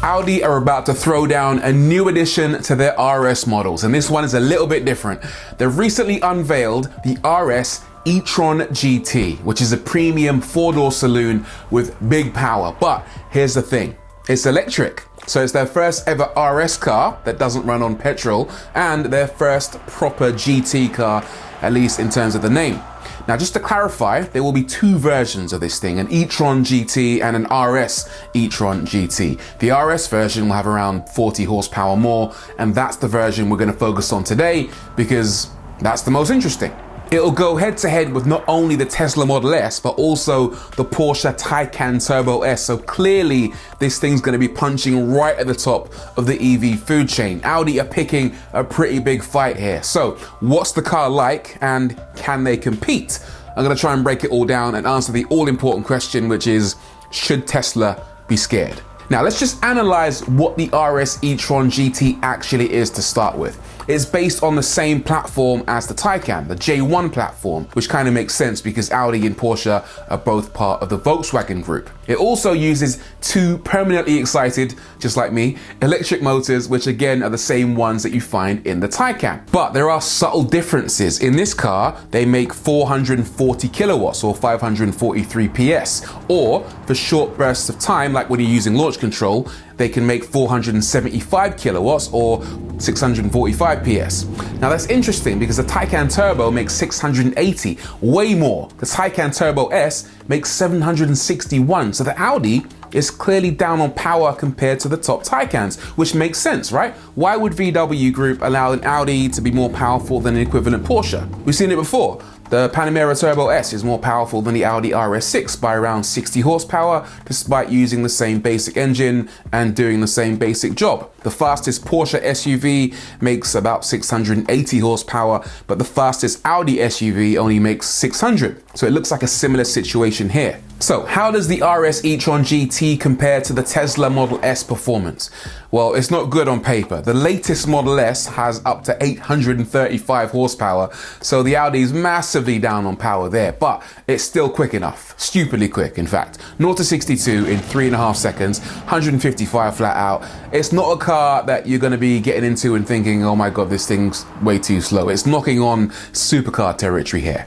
Audi are about to throw down a new addition to their RS models, and this one is a little bit different. They've recently unveiled the RS e-Tron GT, which is a premium four-door saloon with big power. But here's the thing, it's electric. So it's their first ever RS car that doesn't run on petrol, and their first proper GT car, at least in terms of the name. Now, just to clarify, there will be two versions of this thing, an e-Tron GT and an RS e-Tron GT. The RS version will have around 40 horsepower more, and that's the version we're going to focus on today because that's the most interesting. It'll go head to head with not only the Tesla Model S, but also the Porsche Taycan Turbo S. So clearly this thing's gonna be punching right at the top of the EV food chain. Audi are picking a pretty big fight here. So what's the car like and can they compete? I'm gonna try and break it all down and answer the all important question, which is, should Tesla be scared? Now let's just analyze what the RS e-Tron GT actually is to start with. It's based on the same platform as the Taycan, the J1 platform, which kind of makes sense because Audi and Porsche are both part of the Volkswagen group. It also uses two permanently excited, just like me, electric motors, which again are the same ones that you find in the Taycan. But there are subtle differences. In this car, they make 440 kilowatts or 543 PS, or for short bursts of time, like when you're using launch control, they can make 475 kilowatts or 645 PS. Now that's interesting because the Taycan Turbo makes 680, way more. The Taycan Turbo S makes 761. So the Audi is clearly down on power compared to the top Taycans, which makes sense, right? Why would VW Group allow an Audi to be more powerful than an equivalent Porsche? We've seen it before. The Panamera Turbo S is more powerful than the Audi RS6 by around 60 horsepower, despite using the same basic engine and doing the same basic job. The fastest Porsche SUV makes about 680 horsepower, but the fastest Audi SUV only makes 600. So it looks like a similar situation here. So how does the RS e-Tron GT compare to the Tesla Model S performance? Well, it's not good on paper. The latest Model S has up to 835 horsepower, so the Audi is massively down on power there, but it's still quick enough. Stupidly quick, in fact. 0 to 62 in 3.5 seconds, 155 flat out. It's not a car that you're gonna be getting into and thinking, oh my God, this thing's way too slow. It's knocking on supercar territory here.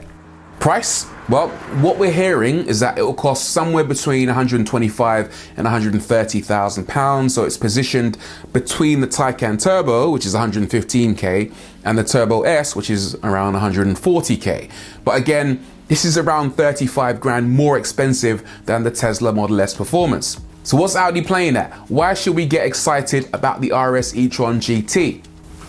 Price? Well, what we're hearing is that it will cost somewhere between 125 and 130,000 pounds. So it's positioned between the Taycan Turbo, which is 115k, and the Turbo S, which is around 140k. But again, this is around 35 grand more expensive than the Tesla Model S performance. So what's Audi playing at? Why should we get excited about the RS e-Tron GT?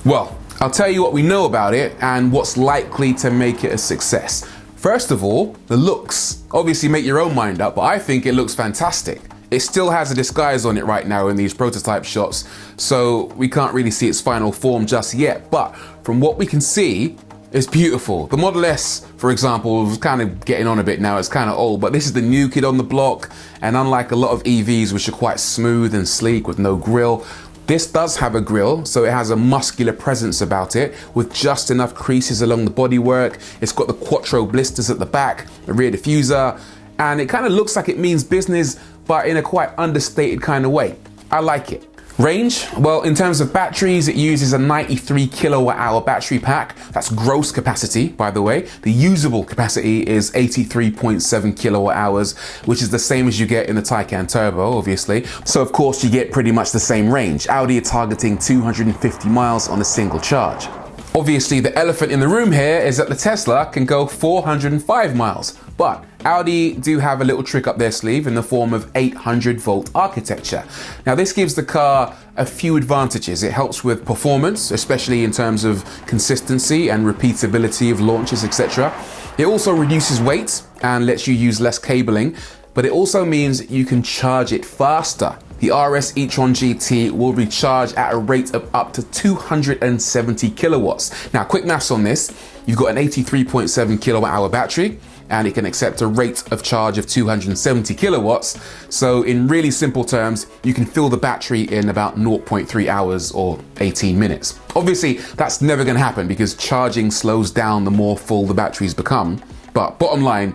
Well, I'll tell you what we know about it and what's likely to make it a success. First of all, the looks. Obviously make your own mind up, but I think it looks fantastic. It still has a disguise on it right now in these prototype shots, so we can't really see its final form just yet, but from what we can see, it's beautiful. The Model S, for example, is kind of getting on a bit now, it's kind of old, but this is the new kid on the block, and unlike a lot of EVs which are quite smooth and sleek with no grille, this does have a grille, so it has a muscular presence about it with just enough creases along the bodywork. It's got the Quattro blisters at the back, the rear diffuser, and it kind of looks like it means business, but in a quite understated kind of way. I like it. Range? Well, in terms of batteries, it uses a 93 kilowatt hour battery pack. That's gross capacity, by the way. The usable capacity is 83.7 kilowatt hours, which is the same as you get in the Taycan Turbo, obviously. So of course you get pretty much the same range. Audi are targeting 250 miles on a single charge. Obviously the elephant in the room here is that the Tesla can go 405 miles, but Audi do have a little trick up their sleeve in the form of 800 volt architecture. Now this gives the car a few advantages. It helps with performance, especially in terms of consistency and repeatability of launches, etc. It also reduces weight and lets you use less cabling, but it also means you can charge it faster. The RS e-Tron GT will recharge at a rate of up to 270 kilowatts. Now, quick maths on this. You've got an 83.7 kilowatt hour battery, and it can accept a rate of charge of 270 kilowatts. So in really simple terms, you can fill the battery in about 0.3 hours or 18 minutes. Obviously, that's never gonna happen because charging slows down the more full the batteries become. But bottom line,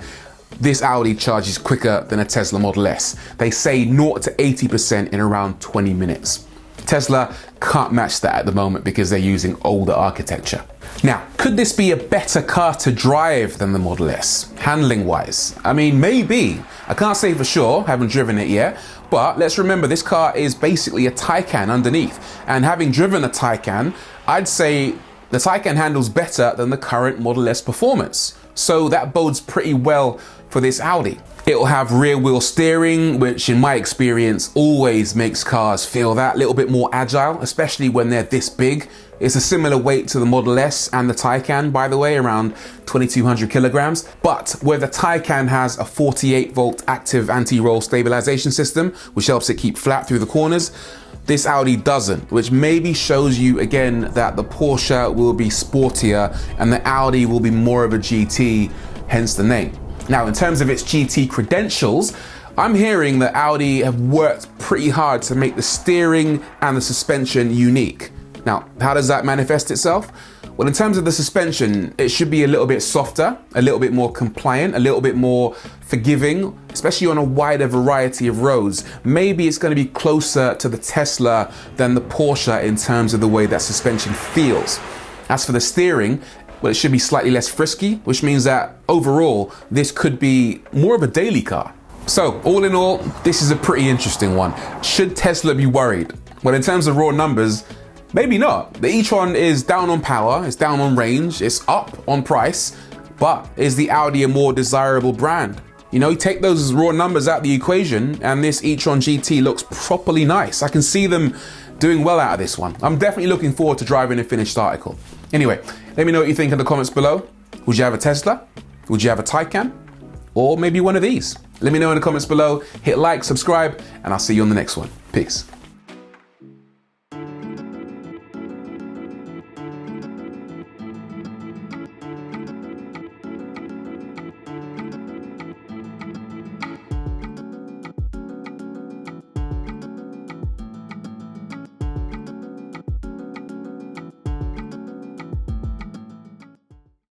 this Audi charges quicker than a Tesla Model S. They say 0 to 80% in around 20 minutes. Tesla can't match that at the moment because they're using older architecture. Now, could this be a better car to drive than the Model S, handling wise? I mean, maybe. I can't say for sure, haven't driven it yet, but let's remember this car is basically a Taycan underneath. And having driven a Taycan, I'd say the Taycan handles better than the current Model S performance. So that bodes pretty well for this Audi. It'll have rear wheel steering, which in my experience always makes cars feel that little bit more agile, especially when they're this big. It's a similar weight to the Model S and the Taycan, by the way, around 2,200 kilograms. But where the Taycan has a 48 volt active anti-roll stabilization system, which helps it keep flat through the corners, this Audi doesn't, which maybe shows you again that the Porsche will be sportier and the Audi will be more of a GT, hence the name. Now, in terms of its GT credentials, I'm hearing that Audi have worked pretty hard to make the steering and the suspension unique. Now, how does that manifest itself? Well, in terms of the suspension, it should be a little bit softer, a little bit more compliant, a little bit more forgiving, especially on a wider variety of roads. Maybe it's going to be closer to the Tesla than the Porsche in terms of the way that suspension feels. As for the steering, well, it should be slightly less frisky, which means that overall, this could be more of a daily car. So, all in all, this is a pretty interesting one. Should Tesla be worried? Well, in terms of raw numbers, maybe not. The e-Tron is down on power, it's down on range, it's up on price, but is the Audi a more desirable brand? You know, you take those raw numbers out of the equation and this e-Tron GT looks properly nice. I can see them doing well out of this one. I'm definitely looking forward to driving a finished article. Anyway, let me know what you think in the comments below. Would you have a Tesla? Would you have a Taycan? Or maybe one of these? Let me know in the comments below. Hit like, subscribe, and I'll see you on the next one. Peace.